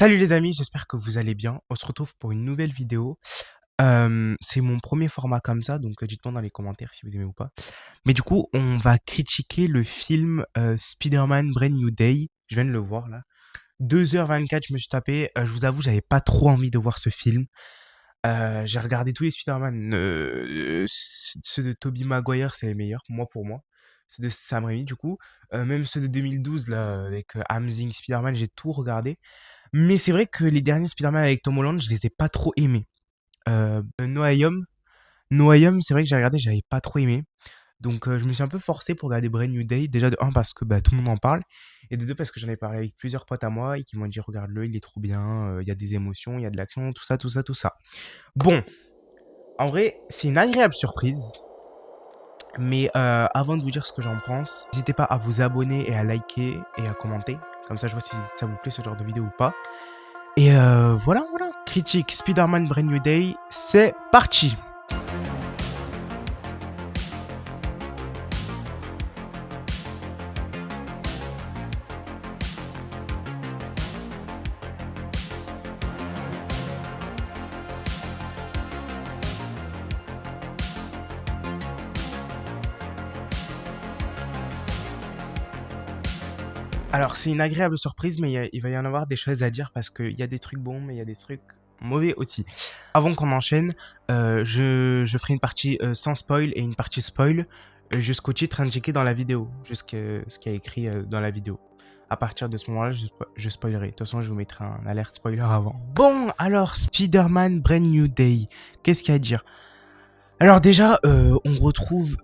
Salut les amis, j'espère que vous allez bien. On se retrouve pour une nouvelle vidéo. C'est mon premier format comme ça, donc dites-moi dans les commentaires si vous aimez ou pas. Mais du coup, on va critiquer le film Spider-Man Brand New Day. Je viens de le voir là. 2h24, je me suis tapé. Je vous avoue, j'avais pas trop envie de voir ce film. J'ai regardé tous les Spider-Man. Ceux de Tobey Maguire, c'est les meilleurs, moi pour moi. Ceux de Sam Raimi, du coup. Même ceux de 2012, là, avec Amazing Spider-Man, j'ai tout regardé. Mais c'est vrai que les derniers Spider-Man avec Tom Holland, je les ai pas trop aimés. No Way Home, No Way Home, c'est vrai que j'ai regardé, j'avais pas trop aimé. Donc je me suis un peu forcé pour regarder Brand New Day. Déjà de un parce que bah, tout le monde en parle. Et de deux parce que j'en ai parlé avec plusieurs potes à moi et qui m'ont dit regarde-le, il est trop bien, il y a des émotions, il y a de l'action, tout ça, tout ça, tout ça. Bon, en vrai, c'est une agréable surprise. Mais avant de vous dire ce que j'en pense, n'hésitez pas à vous abonner et à liker et à commenter. Comme ça, je vois si ça vous plaît ce genre de vidéo ou pas. Et voilà. Critique Spider-Man Brand New Day, c'est parti. Alors, c'est une agréable surprise, mais il va y en avoir des choses à dire parce qu'il y a des trucs bons, mais il y a des trucs mauvais aussi. Avant qu'on enchaîne, je ferai une partie sans spoil et une partie spoil jusqu'au titre indiqué dans la vidéo, jusqu'à ce qu'il y a écrit dans la vidéo. À partir de ce moment-là, je spoilerai. De toute façon, je vous mettrai un alerte spoiler avant. Bon, alors, Spider-Man Brand New Day, qu'est-ce qu'il y a à dire? Alors déjà, on retrouve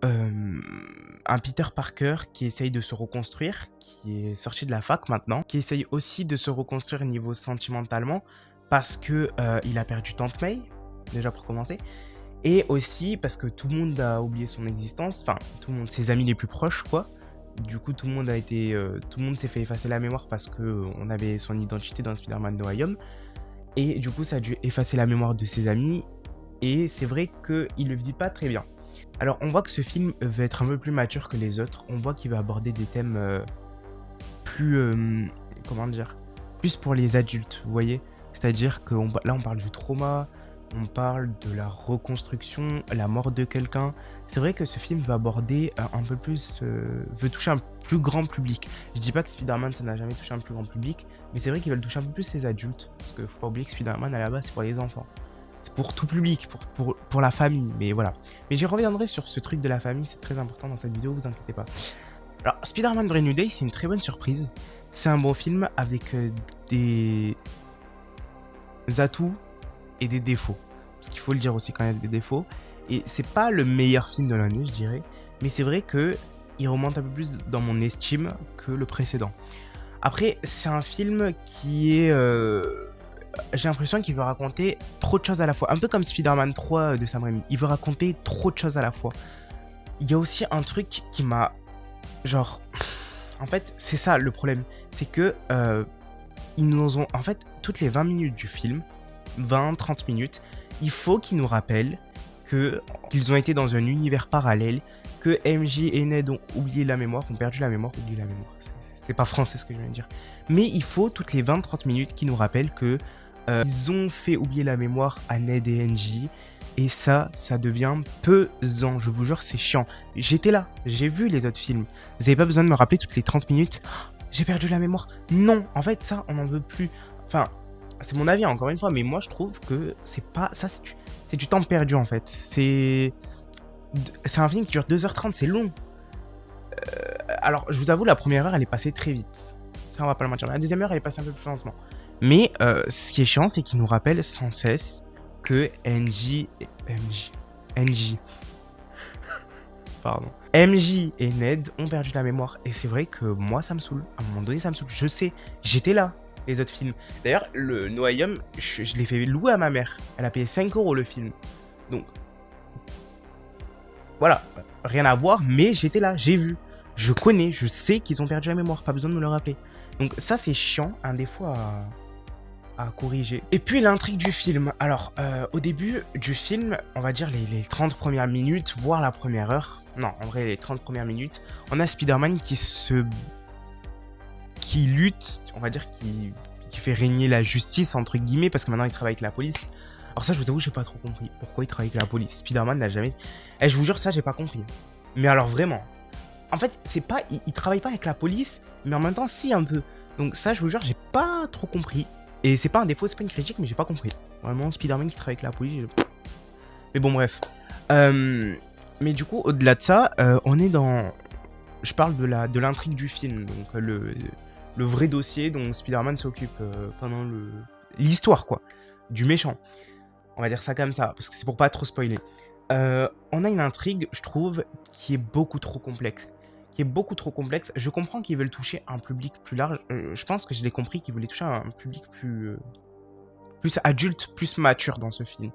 un Peter Parker qui essaye de se reconstruire, qui est sorti de la fac maintenant, qui essaye aussi de se reconstruire niveau sentimentalement parce que il a perdu Tante May, déjà pour commencer, et aussi parce que tout le monde a oublié son existence, enfin tout le monde, ses amis les plus proches quoi. Du coup, tout le monde s'est fait effacer la mémoire parce que on avait son identité dans Spider-Man No Way Home, et du coup, ça a dû effacer la mémoire de ses amis. Et c'est vrai qu'il le vit pas très bien. Alors on voit que ce film va être un peu plus mature que les autres. On voit qu'il va aborder des thèmes plus, comment dire, plus pour les adultes, vous voyez. C'est-à-dire que là on parle du trauma, on parle de la reconstruction, la mort de quelqu'un. C'est vrai que ce film va aborder un peu plus, veut toucher un plus grand public. Je dis pas que Spider-Man ça n'a jamais touché un plus grand public, mais c'est vrai qu'il va toucher un peu plus les adultes. Parce qu'il faut pas oublier que Spider-Man à la base c'est pour les enfants. C'est pour tout public, pour la famille, mais voilà. Mais j'y reviendrai sur ce truc de la famille, c'est très important dans cette vidéo, vous inquiétez pas. Alors, Spider-Man Brand New Day, c'est une très bonne surprise. C'est un bon film avec des atouts et des défauts. Parce qu'il faut le dire aussi quand il y a des défauts. Et c'est pas le meilleur film de l'année, je dirais. Mais c'est vrai que il remonte un peu plus dans mon estime que le précédent. Après, c'est un film qui est... j'ai l'impression qu'il veut raconter trop de choses à la fois. Un peu comme Spider-Man 3 de Sam Raimi. Il veut raconter trop de choses à la fois. Il y a aussi un truc qui m'a... Genre... En fait, c'est ça le problème. C'est que... ils nous ont... En fait, toutes les 20 minutes du film, 20-30 minutes, il faut qu'ils nous rappellent qu'ils ont été dans un univers parallèle, que MJ et Ned ont oublié la mémoire, ont perdu la mémoire, oublié la mémoire. C'est pas français ce que je viens de dire. Mais il faut toutes les 20-30 minutes qu'ils nous rappellent que ils ont fait oublier la mémoire à Ned et NJ. Et ça devient pesant. Je vous jure, c'est chiant. J'étais là, j'ai vu les autres films. Vous avez pas besoin de me rappeler toutes les 30 minutes. J'ai perdu la mémoire. Non, en fait, ça, on n'en veut plus. Enfin, c'est mon avis, encore une fois, mais moi, je trouve que c'est pas... Ça, c'est du temps perdu, en fait. C'est un film qui dure 2h30, c'est long. Alors, je vous avoue, la première heure, elle est passée très vite. Ça, on va pas le mentir. La deuxième heure, elle est passée un peu plus lentement. Mais ce qui est chiant, c'est qu'il nous rappelle sans cesse que MJ et Ned ont perdu la mémoire. Et c'est vrai que moi, ça me saoule. À un moment donné, ça me saoule. Je sais, j'étais là, les autres films. D'ailleurs, le No Way Home, je l'ai fait louer à ma mère. Elle a payé 5 € le film. Donc, voilà, rien à voir, mais j'étais là, j'ai vu. Je connais, je sais qu'ils ont perdu la mémoire. Pas besoin de me le rappeler. Donc ça, c'est chiant, un défaut à corriger. Et puis l'intrigue du film. Alors, au début du film, on va dire les 30 premières minutes, voire la première heure. Non, en vrai, les 30 premières minutes, on a Spider-Man qui lutte, on va dire, qui qui fait régner la justice, entre guillemets, parce que maintenant il travaille avec la police. Alors ça, je vous avoue, j'ai pas trop compris. Pourquoi il travaille avec la police? Spider-Man n'a jamais... Eh, je vous jure, ça, j'ai pas compris. Mais alors vraiment. En fait, c'est pas... Il travaille pas avec la police, mais en même temps, si, un peu. Donc ça, je vous jure, j'ai pas trop compris. Et c'est pas un défaut, c'est pas une critique, mais j'ai pas compris. Vraiment, Spider-Man qui travaille avec la police... Mais bon, bref. Mais du coup, au-delà de ça, on est dans... Je parle de l'intrigue du film, donc le vrai dossier dont Spider-Man s'occupe pendant l'histoire, quoi, du méchant. On va dire ça comme ça, parce que c'est pour pas trop spoiler. On a une intrigue, je trouve, qui est beaucoup trop complexe. Je comprends qu'ils veulent toucher un public plus large. Je pense que je l'ai compris qu'ils voulaient toucher un public plus adulte, plus mature dans ce film.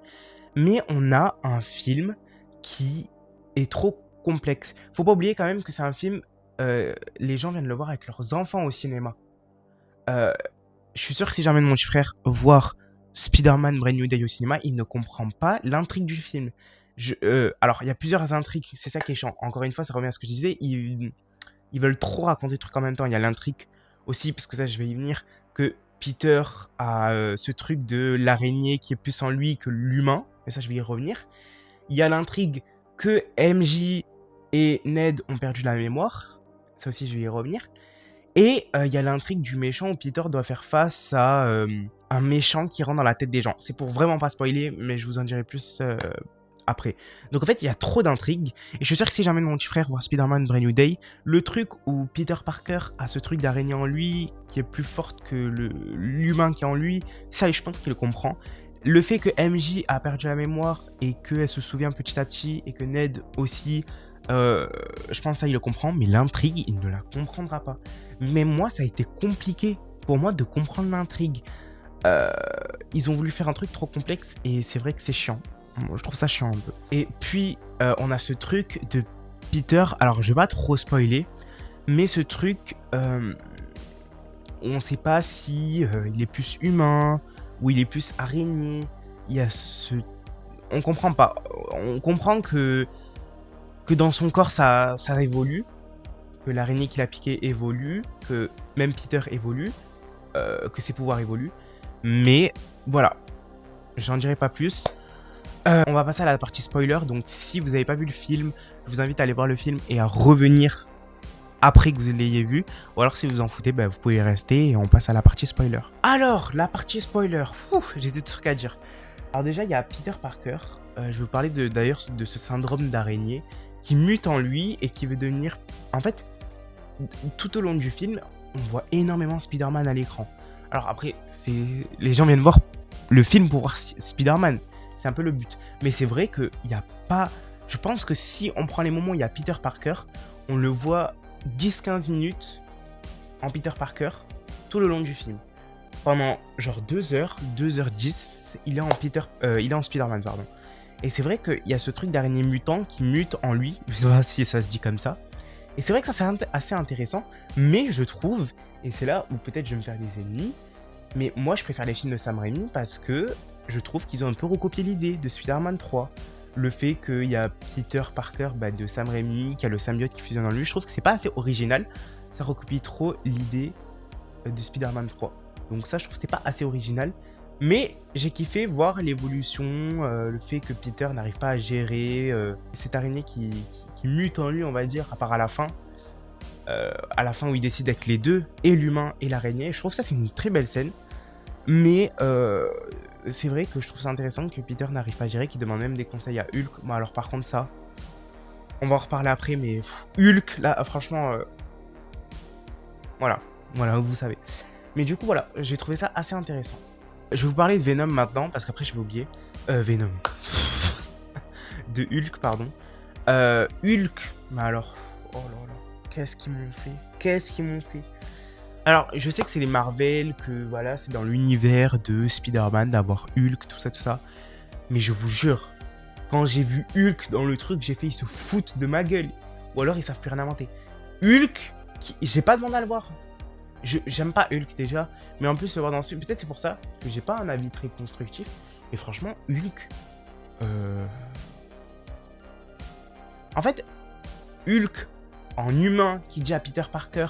Mais on a un film qui est trop complexe. Faut pas oublier quand même que c'est un film, les gens viennent le voir avec leurs enfants au cinéma. Je suis sûr que si j'emmène mon petit frère voir Spider-Man Brand New Day au cinéma, il ne comprend pas l'intrigue du film. Alors, il y a plusieurs intrigues, c'est ça qui est chiant. Encore une fois, ça revient à ce que je disais, ils veulent trop raconter des trucs en même temps. Il y a l'intrigue aussi, parce que ça, je vais y venir, que Peter a ce truc de l'araignée qui est plus en lui que l'humain. Et ça, je vais y revenir. Il y a l'intrigue que MJ et Ned ont perdu la mémoire. Ça aussi, je vais y revenir. Et il y a l'intrigue du méchant où Peter doit faire face à un méchant qui rentre dans la tête des gens. C'est pour vraiment pas spoiler, mais je vous en dirai plus après. Donc en fait, il y a trop d'intrigues. Et je suis sûr que si j'emmène mon petit frère voir Spider-Man Brand New Day, le truc où Peter Parker a ce truc d'araignée en lui qui est plus forte que l'humain qui est en lui, ça, je pense qu'il le comprend. Le fait que MJ a perdu la mémoire et qu'elle se souvient petit à petit et que Ned aussi, je pense que ça il le comprend, mais l'intrigue il ne la comprendra pas. Mais moi ça a été compliqué pour moi de comprendre l'intrigue. Ils ont voulu faire un truc trop complexe et c'est vrai que c'est chiant. Moi, je trouve ça chiant un peu. Et puis on a ce truc de Peter, alors je vais pas trop spoiler, mais ce truc où on sait pas si il est plus humain, où il est plus araignée. Il y a ce... On comprend pas. On comprend que dans son corps, ça évolue. Que l'araignée qui l'a piqué évolue. Que même Peter évolue. Que ses pouvoirs évoluent. Mais voilà. J'en dirai pas plus. On va passer à la partie spoiler. Donc si vous n'avez pas vu le film, je vous invite à aller voir le film et à revenir après que vous l'ayez vu, ou alors si vous en foutez, bah, vous pouvez rester et on passe à la partie spoiler. Alors, la partie spoiler, j'ai des trucs à dire. Alors déjà, il y a Peter Parker, je vais vous parler d'ailleurs de ce syndrome d'araignée qui mute en lui et qui veut devenir... En fait, tout au long du film, on voit énormément Spider-Man à l'écran. Alors après, les gens viennent voir le film pour voir Spider-Man, c'est un peu le but. Mais c'est vrai qu'il n'y a pas... Je pense que si on prend les moments où il y a Peter Parker, on le voit 10-15 minutes en Peter Parker tout le long du film. Pendant genre 2h10, il est en Spider-Man, pardon. Et c'est vrai qu'il y a ce truc d'araignée mutant qui mute en lui. Je sais pas si ça se dit comme ça. Et c'est vrai que ça c'est assez intéressant. Mais je trouve, et c'est là où peut-être je vais me faire des ennemis, mais moi je préfère les films de Sam Raimi parce que je trouve qu'ils ont un peu recopié l'idée de Spider-Man 3. Le fait qu'il y a Peter Parker de Sam Raimi, qui a le symbiote qui fusionne en lui, je trouve que c'est pas assez original. Ça recopie trop l'idée de Spider-Man 3. Donc ça, je trouve que c'est pas assez original. Mais j'ai kiffé voir l'évolution, le fait que Peter n'arrive pas à gérer cette araignée qui mute en lui, on va dire, à part à la fin. À la fin où il décide d'être les deux, et l'humain et l'araignée. Je trouve que ça, c'est une très belle scène. Mais c'est vrai que je trouve ça intéressant que Peter n'arrive pas à gérer, qu'il demande même des conseils à Hulk. Bon, alors par contre, ça, on va en reparler après, mais Hulk, là, franchement, voilà, vous savez. Mais du coup, voilà, j'ai trouvé ça assez intéressant. Je vais vous parler de Venom maintenant, parce qu'après, je vais oublier. Venom. De Hulk, pardon. Hulk, mais alors, oh là là, qu'est-ce qu'ils m'ont fait. Alors, je sais que c'est les Marvel, que voilà, c'est dans l'univers de Spider-Man d'avoir Hulk, tout ça. Mais je vous jure, quand j'ai vu Hulk dans le truc, j'ai fait, ils se foutent de ma gueule. Ou alors, ils savent plus rien inventer. Hulk, j'ai pas demandé à le voir. J'aime pas Hulk déjà, mais en plus, le voir dans ce... Peut-être c'est pour ça que j'ai pas un avis très constructif. Et franchement, Hulk... En fait, Hulk, en humain, qui dit à Peter Parker...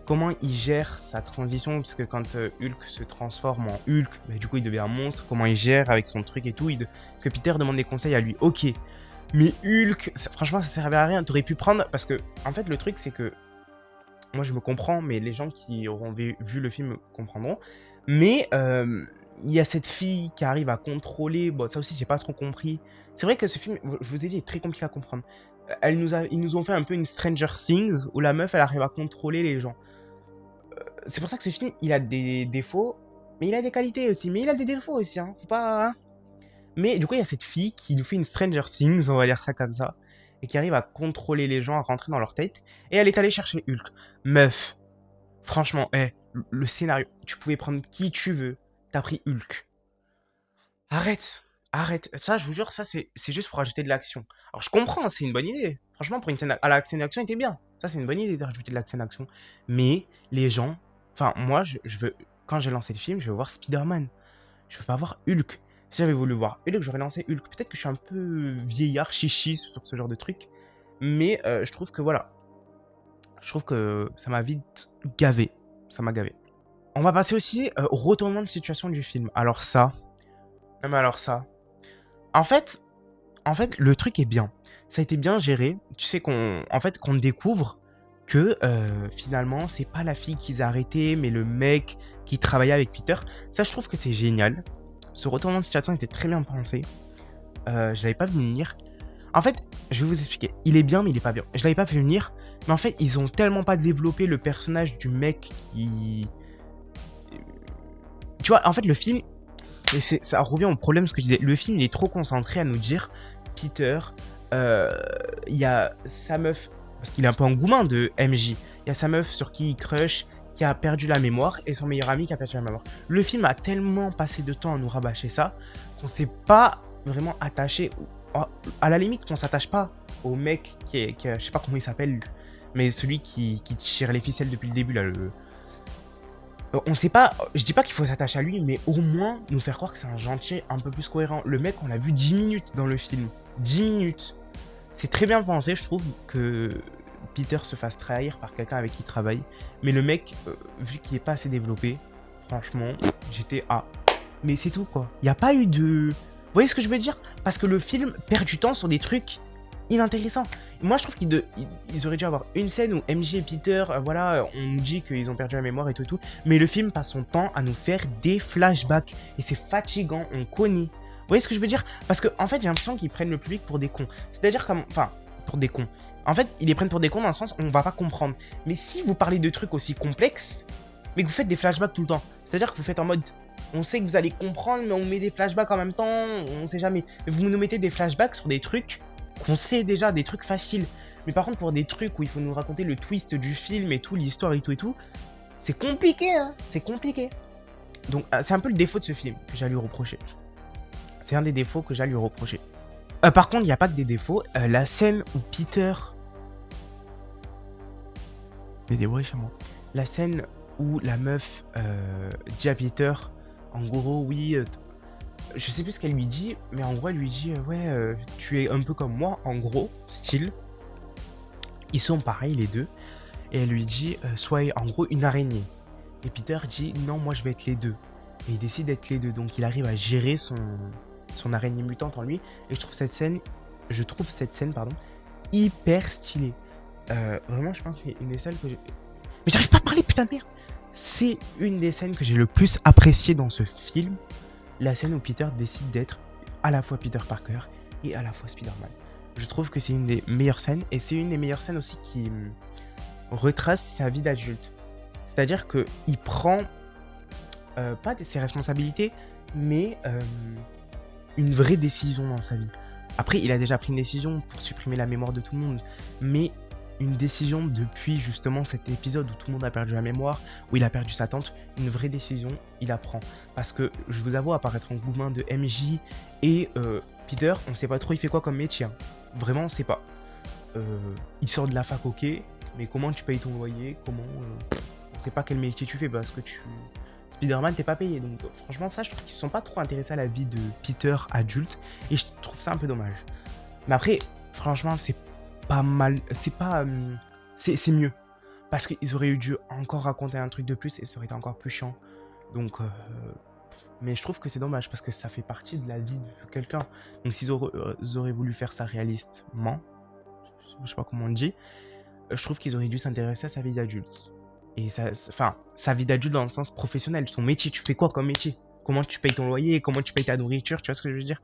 comment il gère sa transition, parce que quand Hulk se transforme en Hulk, bah, du coup il devient un monstre, comment il gère avec son truc et tout, que Peter demande des conseils à lui, ok. Mais Hulk, franchement ça servait à rien, t'aurais pu prendre, parce que en fait le truc c'est que, moi je me comprends, mais les gens qui auront vu le film comprendront, mais il y a cette fille qui arrive à contrôler, bon ça aussi j'ai pas trop compris, c'est vrai que ce film, je vous ai dit, est très compliqué à comprendre. Ils nous ont fait un peu une Stranger Things, où la meuf elle arrive à contrôler les gens. C'est pour ça que ce film, il a des défauts, mais il a des qualités aussi. Mais il a des défauts aussi, hein. Faut pas, hein. Mais du coup, il y a cette fille qui nous fait une Stranger Things, on va dire ça comme ça, et qui arrive à contrôler les gens, à rentrer dans leur tête. Et elle est allée chercher Hulk. Meuf, franchement, le scénario, tu pouvais prendre qui tu veux. T'as pris Hulk. Arrête, arrête. Ça, je vous jure, ça, c'est juste pour rajouter de l'action. Alors, je comprends, c'est une bonne idée. Franchement, pour une scène, la scène d'action était bien. Ça, c'est une bonne idée de rajouter de la scène d'action. Mais les gens, enfin, moi, je veux, quand j'ai lancé le film, je veux voir Spider-Man. Je veux pas voir Hulk. Si j'avais voulu voir Hulk, j'aurais lancé Hulk. Peut-être que je suis un peu vieillard, chichi sur ce genre de truc. Mais je trouve que voilà. Je trouve que ça m'a vite gavé. Ça m'a gavé. On va passer aussi au retournement de situation du film. Alors ça. Non mais alors ça. En fait, le truc est bien. Ça a été bien géré. Tu sais qu'on découvre que finalement, c'est pas la fille qu'ils a arrêtée, mais le mec qui travaillait avec Peter. Ça, je trouve que c'est génial. Ce retournement de situation était très bien pensé. Je l'avais pas vu venir. En fait, je vais vous expliquer. Il est bien, mais il est pas bien. Je l'avais pas vu venir. Mais en fait, ils ont tellement pas développé le personnage du mec qui... Tu vois, en fait, le film... Et ça revient au problème, ce que je disais. Le film, il est trop concentré à nous dire Peter, il y a sa meuf, parce qu'il est un peu engouement de MJ, il y a sa meuf sur qui il crush, qui a perdu la mémoire, et son meilleur ami qui a perdu la mémoire. Le film a tellement passé de temps à nous rabâcher ça, qu'on s'est pas vraiment attaché, à la limite qu'on s'attache pas au mec qui est, je sais pas comment il s'appelle, mais celui qui tire les ficelles depuis le début, là, on sait pas, je dis pas qu'il faut s'attacher à lui, mais au moins nous faire croire que c'est un gentil un peu plus cohérent. Le mec, on l'a vu 10 minutes dans le film. 10 minutes. C'est très bien pensé, je trouve, que Peter se fasse trahir par quelqu'un avec qui il travaille. Mais le mec, vu qu'il est pas assez développé, franchement, j'étais à... Mais c'est tout, quoi. Il n'y a pas eu de... Vous voyez ce que je veux dire? Parce que le film perd du temps sur des trucs inintéressants. Moi, je trouve qu'ils auraient dû avoir une scène où MJ et Peter, voilà, on nous dit qu'ils ont perdu la mémoire et tout et tout, mais le film passe son temps à nous faire des flashbacks. Et c'est fatigant, on connaît. Vous voyez ce que je veux dire? Parce que, en fait, j'ai l'impression qu'ils prennent le public pour des cons. C'est-à-dire comme... Enfin, pour des cons. En fait, ils les prennent pour des cons dans le sens où on va pas comprendre. Mais si vous parlez de trucs aussi complexes, mais que vous faites des flashbacks tout le temps, c'est-à-dire que vous faites en mode... On sait que vous allez comprendre, mais on met des flashbacks en même temps, on sait jamais. Mais vous nous mettez des flashbacks sur des trucs qu'on sait déjà, des trucs faciles. Mais par contre, pour des trucs où il faut nous raconter le twist du film et tout, l'histoire et tout, c'est compliqué, hein, c'est compliqué. Donc, c'est un peu le défaut de ce film que j'ai à lui reprocher. C'est un des défauts que j'ai à lui reprocher. Par contre, il n'y a pas que des défauts. La scène où Peter... Il y a des bruits chez moi. La scène où la meuf dit à Peter, en gros, oui... je sais plus ce qu'elle lui dit, mais en gros, elle lui dit ouais, tu es un peu comme moi, en gros, style. Ils sont pareils, les deux. Et elle lui dit sois en gros une araignée. Et Peter dit non, moi je vais être les deux. Et il décide d'être les deux. Donc il arrive à gérer son araignée mutante en lui. Et je trouve cette scène, hyper stylée. Vraiment, je pense que c'est une des scènes que j'ai... Mais j'arrive pas à parler, putain de merde. C'est une des scènes que j'ai le plus appréciée dans ce film. La scène où Peter décide d'être à la fois Peter Parker et à la fois Spider-Man. Je trouve que c'est une des meilleures scènes, et c'est une des meilleures scènes aussi qui retrace sa vie d'adulte. C'est-à-dire qu'il prend pas ses responsabilités, mais une vraie décision dans sa vie. Après, il a déjà pris une décision pour supprimer la mémoire de tout le monde, mais une décision depuis justement cet épisode où tout le monde a perdu la mémoire, où il a perdu sa tante, une vraie décision, il la prend. Parce que, je vous avoue, apparaître en gourmand de MJ et Peter, on sait pas trop il fait quoi comme métier. Hein. Vraiment, on sait pas. Il sort de la fac, ok, mais comment tu payes ton loyer? Comment on sait pas quel métier tu fais parce que Spider-Man, t'es pas payé. Donc franchement, ça, je trouve qu'ils se sont pas trop intéressés à la vie de Peter adulte, et je trouve ça un peu dommage. Mais après, franchement, c'est pas mal, c'est pas... c'est mieux. parce qu'ils auraient eu dû encore raconter un truc de plus et ça aurait été encore plus chiant. Donc, mais je trouve que c'est dommage parce que ça fait partie de la vie de quelqu'un. Donc, s'ils auraient voulu faire ça réalistement, je sais pas comment on dit, je trouve qu'ils auraient dû s'intéresser à sa vie d'adulte. Et enfin, sa vie d'adulte dans le sens professionnel, son métier. Tu fais quoi comme métier? Comment tu payes ton loyer? Comment tu payes ta nourriture? Tu vois ce que je veux dire?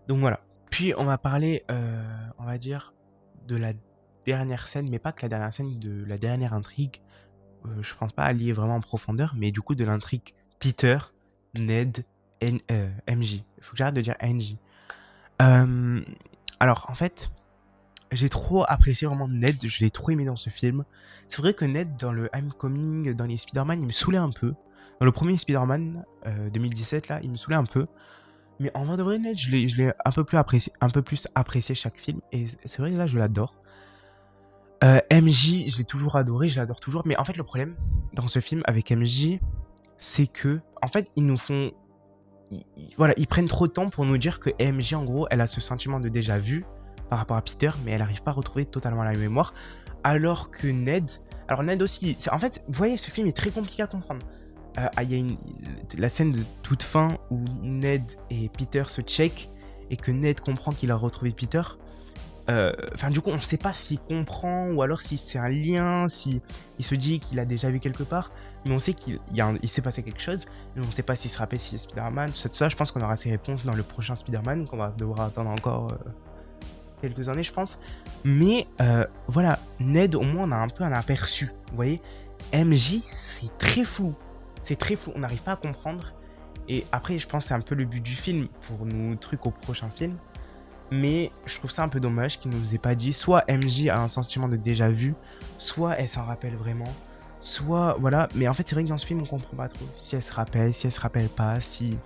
Donc voilà. Puis on va parler, on va dire, de la dernière scène, mais pas que la dernière scène, de la dernière intrigue. Je pense pas allier vraiment en profondeur, mais du coup de l'intrigue Peter, Ned, MJ. Il faut que j'arrête de dire NJ. Alors en fait, j'ai trop apprécié vraiment Ned, je l'ai trop aimé dans ce film. C'est vrai que Ned, dans le Homecoming, dans les Spider-Man, il me saoulait un peu. Dans le premier Spider-Man 2017, là, il me saoulait un peu. Mais en vrai de vrai, Ned, je l'ai un peu plus apprécié chaque film. Et c'est vrai que là, je l'adore. MJ, je l'ai toujours adoré, je l'adore toujours. Mais en fait, le problème dans ce film avec MJ, c'est que, en fait, ils nous font... voilà, ils prennent trop de temps pour nous dire que MJ, en gros, elle a ce sentiment de déjà vu par rapport à Peter, mais elle n'arrive pas à retrouver totalement la mémoire. Alors que Ned... Alors Ned aussi... En fait, vous voyez, ce film est très compliqué à comprendre. Il y a la scène de toute fin où Ned et Peter se check et que Ned comprend qu'il a retrouvé Peter. Enfin, du coup, on ne sait pas s'il comprend ou alors si c'est un lien, si il se dit qu'il a déjà vu quelque part. Mais on sait qu'il s'est passé quelque chose. Mais on ne sait pas s'il se rappelle si c'est Spider-Man, tout ça. Je pense qu'on aura ces réponses dans le prochain Spider-Man, qu'on va devoir attendre encore quelques années, je pense. Mais voilà, Ned, au moins, on a un peu un aperçu. Vous voyez, MJ, c'est très flou. C'est très flou, on n'arrive pas à comprendre. Et après, je pense que c'est un peu le but du film pour nous trucs au prochain film. Mais je trouve ça un peu dommage qu'il ne nous ait pas dit. Soit MJ a un sentiment de déjà vu, soit elle s'en rappelle vraiment. Soit, voilà. Mais en fait, c'est vrai que dans ce film, on comprend pas trop. Si elle se rappelle, si elle se rappelle pas, si...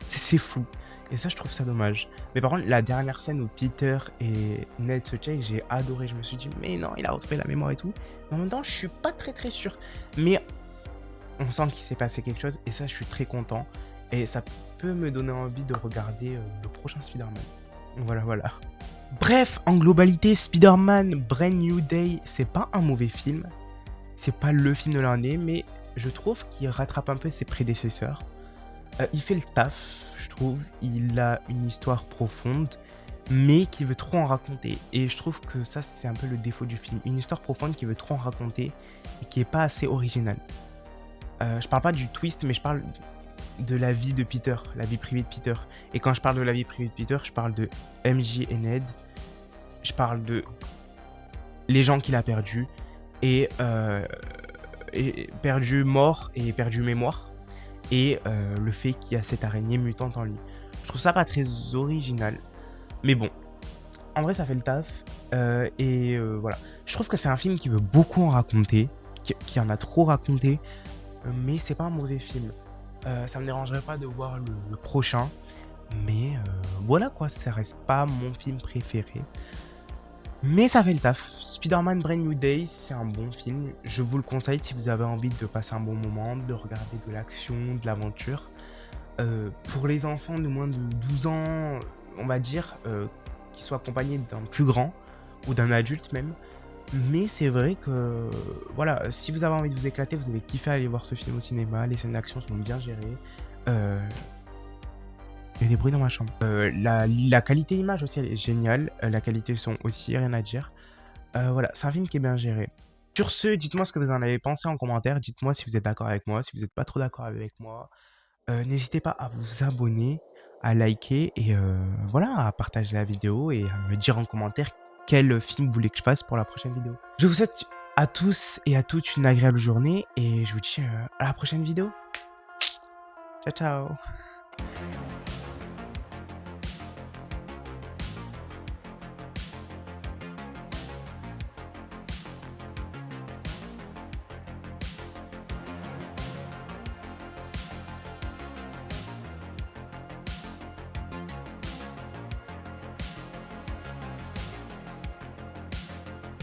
C'est flou. Et ça, je trouve ça dommage. Mais par contre, la dernière scène où Peter et Ned se check, j'ai adoré. Je me suis dit, mais non, il a retrouvé la mémoire et tout. Mais en même temps, je suis pas très sûr. Mais on sent qu'il s'est passé quelque chose. Et ça, je suis très content. Et ça peut me donner envie de regarder le prochain Spider-Man. Voilà. Bref, en globalité, Spider-Man Brand New Day, c'est pas un mauvais film. C'est pas le film de l'année, mais je trouve qu'il rattrape un peu ses prédécesseurs. Il fait le taf, je trouve. Il a une histoire profonde, mais qui veut trop en raconter. Et je trouve que ça, c'est un peu le défaut du film. Une histoire profonde qui veut trop en raconter et qui est pas assez originale. Je parle pas du twist, mais je parle de la vie de Peter, la vie privée de Peter. Et quand je parle de la vie privée de Peter, je parle de MJ et Ned. Je parle de les gens qu'il a perdus et perdu mort et perdu mémoire. Et le fait qu'il y a cette araignée mutante en lui. Je trouve ça pas très original. Mais bon, en vrai, ça fait le taf. Voilà. Je trouve que c'est un film qui veut beaucoup en raconter, qui en a trop raconté. Mais c'est pas un mauvais film. Ça me dérangerait pas de voir le prochain. Mais voilà quoi, ça reste pas mon film préféré. Mais ça fait le taf. Spider-Man Brand New Day, c'est un bon film. Je vous le conseille si vous avez envie de passer un bon moment, de regarder de l'action, de l'aventure. Pour les enfants de moins de 12 ans, on va dire, qu'ils soient accompagnés d'un plus grand ou d'un adulte même. Mais c'est vrai que, voilà, si vous avez envie de vous éclater, vous allez kiffer aller voir ce film au cinéma. Les scènes d'action sont bien gérées. Il y a des bruits dans ma chambre. La qualité image aussi, elle est géniale. La qualité son aussi, rien à dire. Voilà, c'est un film qui est bien géré. Sur ce, dites-moi ce que vous en avez pensé en commentaire. Dites-moi si vous êtes d'accord avec moi, si vous n'êtes pas trop d'accord avec moi. N'hésitez pas à vous abonner, à liker et voilà, à partager la vidéo et à me dire en commentaire quel film vous voulez que je fasse pour la prochaine vidéo. Je vous souhaite à tous et à toutes une agréable journée et je vous dis à la prochaine vidéo. Ciao, ciao.